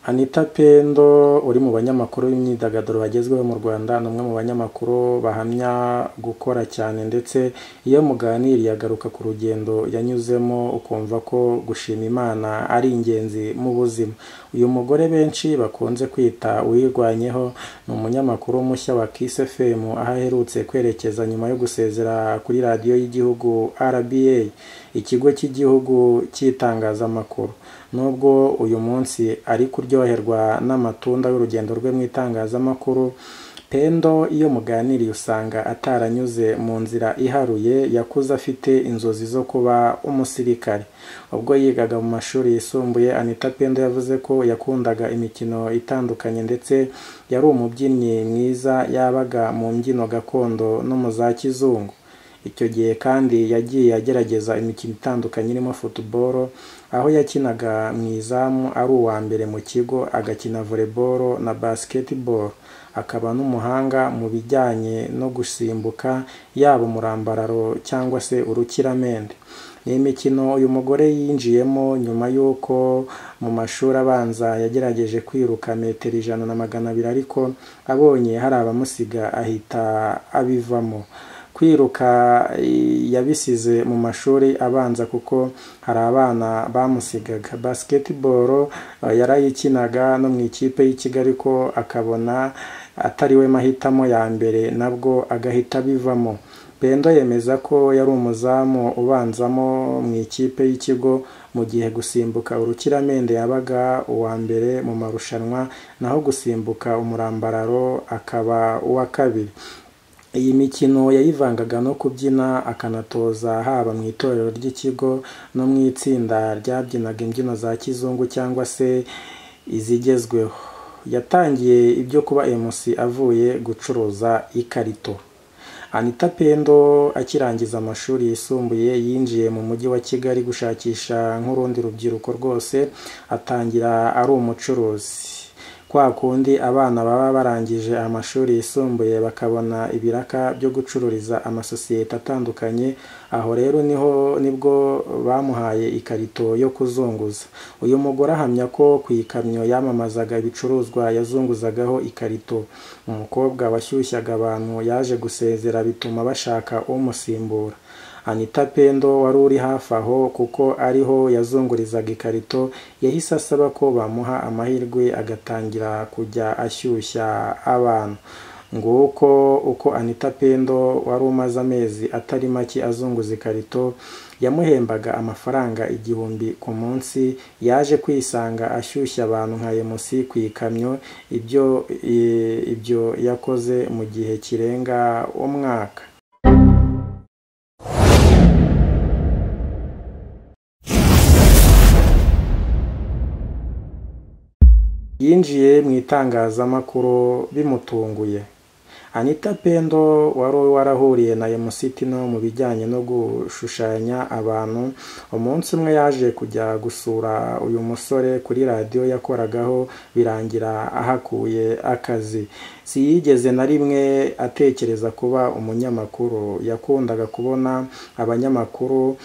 Anita Pendo uri mu banyamakuru b'imyidagaduro bagezweho mu Rwanda, ni umwe mu banyamakuru bahamya gukora cyane, ndetse iyo muganiriye agaruka ku rugendo yanyuzemo ukumva ko gushima Imana ari ingenzi mu buzima. Uyu mugore benshi bakunze kwita Uwirwanyeho ni umunyamakuru mushya wa Kiss FM, aho aherutse kwerekeza nyuma yo gusezera kuri radiyo y'igihugu RBA, ikigo cy'igihugu cy'itangazamakuru. Nubwo uyu munsi ari kuryoherwa n'amatunda y'urugendo rwe mu itangazamakuru, Pendo iyo muganiriye usanga ataranyuze mu nzira iharuye. Yakuze afite inzozi zo kuba umusirikare. Ubwo yigaga mu mashuri yisumbuye, Anita Pendo yavuze ko yakundaga imikino itandukanye, ndetse yari umubyinnyi mwiza, yabaga mu mbyino gakondo no mu za kizungu. Icyo gihe kandi yagiye agerageza imikino itandukanye irimo football, aho yakinaga mu izamu ari uwa mbere mu kigo, agakina volleyball na basketball. Akaba n'umuhanga mu bijyanye no gusimbuka, yaba umurambararo cyangwa se urukiramende. Ni imikino uyu mugore yinjiyemo nyuma y'uko mu mashuri abanza yagerageje kwiruka metero 100 na 200, ariko abonye hari abamusiga ahita abivamo. Kwiruka yabisize mu mashuri abanza kuko hari abana bamusigaga. Basketball yarayikinaga no mu ikipe y'Ikigali, ko akabona atari we mahitamo ya mbere, nabwo agahita bivamo. Pendo yemeza ko yari umuzamu ubanzamo mu ikipe y'ikigo, mu gihe gusimbuka urukiramende yabaga uwa mbere mu marushanwa, naho gusimbuka umurambararo akaba uwa kabiri. Iyi mikino yayivangaga no kubyina, akanatoza haba mu itorero ry'ikigo no mu itsinda ryabyinaga imbyino za kizungu cyangwa se izigezweho. Yatangiye ibyo kuba MC avuye gucuruza ikarito. Anita Pendo akirangiza amashuri yisumbuye yinjiye mu mujyi wa Kigali gushakisha nk'urundi rubyiruko rwose, atangira ari umucuruzi. Kwa kundi abana baba barangije amashuri yisumbuye bakabona ibiraka byo gucururiza amasosiyete atandukanye, aho rero nibwo bamuhaye ikarito yo kuzunguza. Uyu mugore ahamya ko ku ikamyo yamamazaga ibicuruzwa yazunguzagaho ikarito. Umukobwa washyushyaga abantu yaje gusezera, bituma bashaka umusimbura. Anita Pendo wari uri hafi aho kuko ariho yazungurizaga ikarito, yahise asaba ko bamuha amahirwe agatangira kujya ashyushya abantu. Nguko uko Anita Pendo wari umaze amezi atari make azunguza ikarito, yamuhembaga amafaranga 1000 ku munsi. Yaje kwisanga ashyushya abantu nka MC ku ikamyo, ibyo yakoze mu gihe kirenga umwaka. Yinjiye mu itangazamakuru bimutunguye. Anita Pendo wari warahuriye na MC Tino mu bijyanye no gushushanya abantu. Umunsi umwe yaje kujya gusura uyu musore kuri radiyo yakoragaho, birangira ahakuye akazi. Siyigeze na rimwe atekereza kuba umunyamakuru. Yakundaga kubona abanyamakuru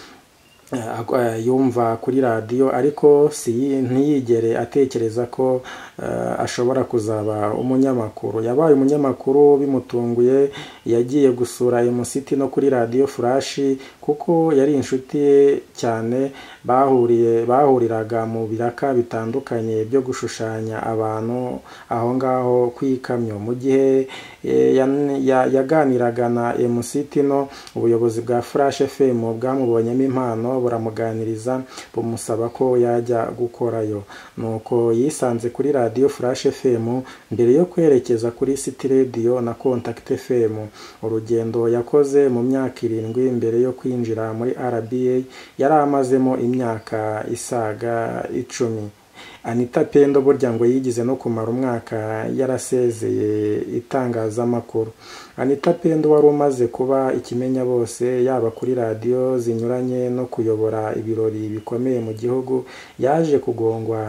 yumva kuri radiyo, ariko ntiyigere atekereza ko ashobora kuzaba umunyamakuru. Yabaye umunyamakuru bimutunguye. Yagiye gusura MC Tino kuri radiyo Flash kuko yari inshuti ye cyane. Bahuriraga mu biraka bitandukanye byo gushushanya abantu aho ngaho kwikamyo. Mu gihe yaganiraga na MC Tino, ubuyobozi bwa Flash FM bwamubonyemo impano, buramuganiriza bumusaba ko yajya gukorayo. Nuko yisanze kuri radiyo Flash FM mbere yo kwerekeza kuri City Radio na Contact FM. Urugendo yakoze mu myaka 7 mbere yo kwinjira muri RBA, yari amazemo imyaka isaga 10. Anita Pendo burya ngo yigize no kumara umwaka yarasezeye itangazamakuru. Anita Pendo wari umaze kuba ikimenya bose, yaba kuri radiyo zinyuranye no kuyobora ibirori bikomeye mu gihugu, yaje kugongwa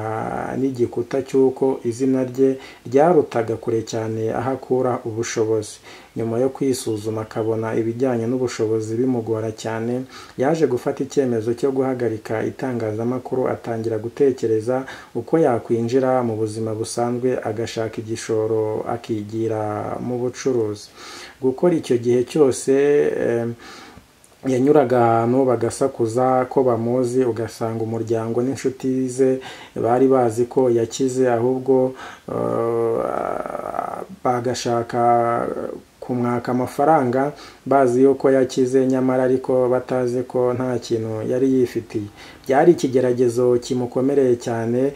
n'igikuta cy'uko izina rye ryarutaga kure cyane ahakura ubushobozi. Nyuma yo kwisuzuma akabona ibijyanye n'ubushobozi bimugora cyane, yaje gufata icyemezo cyo guhagarika itangazamakuru, atangira gutekereza uko uko yakwinjira mu buzima busanzwe agashaka igishoro akigira mu bucuruzi. Gukora icyo gihe cyose yanyuraga ahantu bagasakuza ko bamuzi, ugasanga umuryango n'inshuti ze bari bazi ko yakize, ahubwo bagashaka kumwaka amafaranga bazi yuko yakize, nyamara ariko batazi ko nta kintu yari yifitiye. Byari ikigeragezo kimukomereye cyane,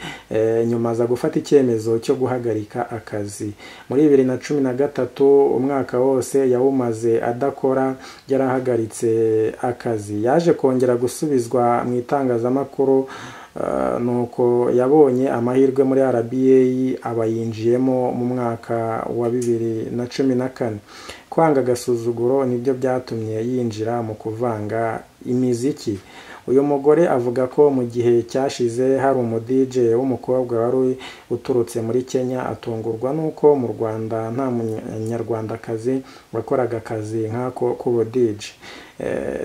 nyuma aza gufata icyemezo cyo guhagarika akazi. Muri 2013 umwaka wose yawumaze adakora, yarahagaritse akazi. Yaje kongera gusubizwa mu itangazamakuru, nuko yabonye amahirwe muri RBA abayinjiyemo mu mwaka wa 2014. Kwanga agasuzuguro nibyo byatumye yinjira mu kuvanga imiziki. Uyu mugore avuga ko mu gihe cyashize hari DJ w'umukobwa wari uturutse muri Kenya, atungurwa nuko mu Rwanda nta munyarwandakazi wakoraga akazi nk'ako k'ubu DJ.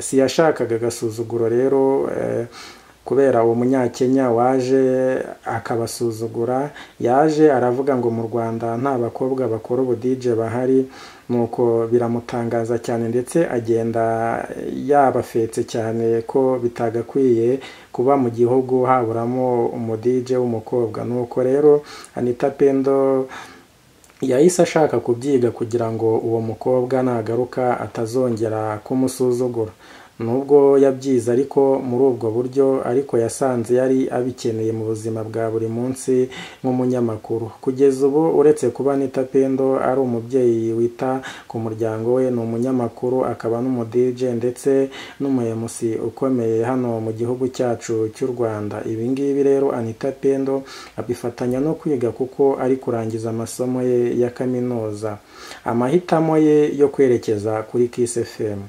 Si yashakaga agasuzuguro rero, kubera uwo munyakenya waje akabasuzugura, yaje aravuga ngo mu Rwanda nta bakobwa bakora ubu DJ bahari, nuko biramutangaza cyane ndetse agenda yabafetse cyane ko bitagakwiye kuba mu gihugu haburamo umu DJ w'umukobwa. Nuko rero Anita Pendo yahise ashaka kubyiga kugira ngo uwo mukobwa nagaruka atazongera kumusuzugura. Nubwo yabyize ariko muri ubwo buryo, ariko yasanze yari abikeneye mu buzima bwa buri munsi nk'umunyamakuru. Kugeza ubu uretse kuba Anita Pendo ari umubyeyi wita ku muryango we, ni umunyamakuru akaba n'umu DJ ndetse n'umuMC ukomeye hano mu gihugu cyacu cy'u Rwanda. Ibi ngibi rero Anita Pendo abifatanya no kwiga kuko ari kurangiza amasomo ye ya kaminuza. Amahitamo ye yo kwerekeza kuri Kiss FM.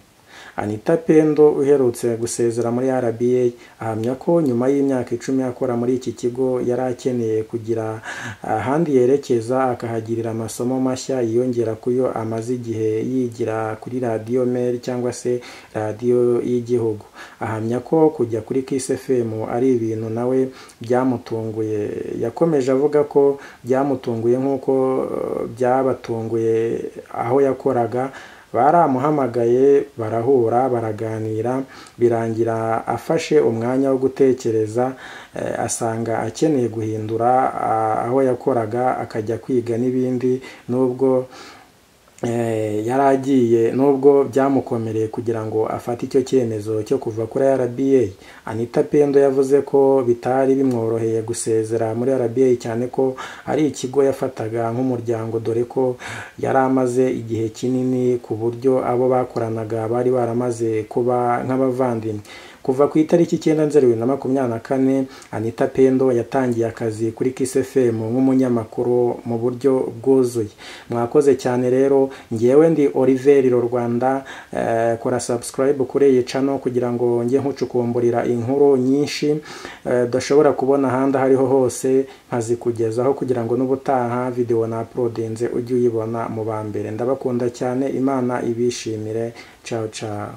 Anita Pendo uherutse gusezera muri RBA ahamya ko nyuma y'imyaka 10 akora muri iki kigo yari akeneye kugira ahandi yerekeza, akahagirira amasomo mashya yiyongera kuyo amaze igihe yigira kuri Radio Mail cyangwa se radio y'igihugu. Ahamya ko kujya kuri Kiss FM ari ibintu nawe byamutunguye. Yakomeje avuga ko byamutunguye nk'uko byabatunguye aho yakoraga. Baramuhamagaye, barahura, baraganira, birangira afashe umwanya wo gutekereza, asanga akeneye guhindura aho yakoraga akajya kwiga n'ibindi. Nubwo yaragiye, nubwo byamukomereye kugira ngo afate icyo cyemezo cyo kuva kuri RBA. Anita Pendo yavuze ko bitari bimworoheye gusezera muri RBA, cyane ko ari ikigo yafataga nk'umuryango, dore ko yari amaze igihe kinini ku buryo abo bakoranaga bari baramaze kuba nk'abavandimwe. Kuva ku itariki 9 Nzeri 2024 Anita Pendo yatangiye akazi kuri Kiss FM nk'umunyamakuru mu buryo bwuzuye. Mwakoze cyane rero, ngewe ndi Oliver Rwanda. Kora subscribe kuri iyi channel kugira ngo nge nkucukumburira inkuru nyinshi dashobora kubona handa hariho hose nkazikugezaho, kugira ngo n'ubutaha video na uploadinze ujye uyibona mu bambere. Ndabakunda cyane, Imana ibishimire. Ciao ciao.